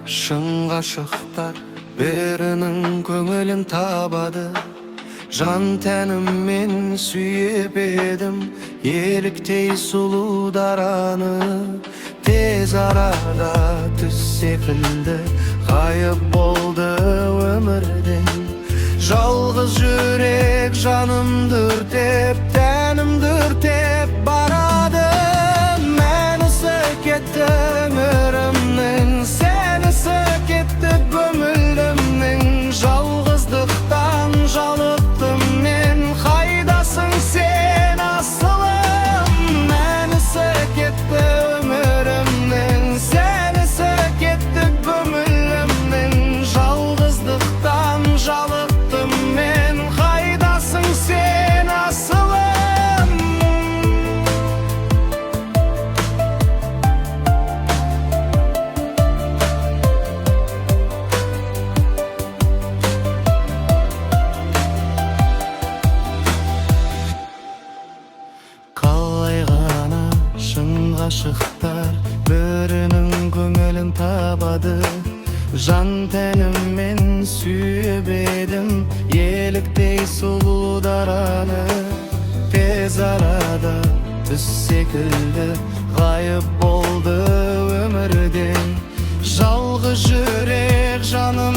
Şın aşıqtar birinin көңілін табады. Жан тәніммен сүйіп едім еліктей сұлу дараны. Тез арада түс секілді ғайып болды өмірден. Жалғыз жүрек жанымды өртеп, тәнімді өртеп барады. Мәнісі кетті өмірімнің, сенісі кетті көңілімнің. Жалғыздықтан жалықтым мен, қайдасың сен асылым? Мәнісі кетті өмірімнің, сенісі кетті көңілімнің. Жалғыздықтан жалықтым мен, қайдасың сен асылым? Aşıqtar birinin көңілін табады. Жан тәніммен сүйіп едім еліктей сұлу дараны. Тез арада түс секілді ғайып болды өмірден. Жалғыз жүрек жаным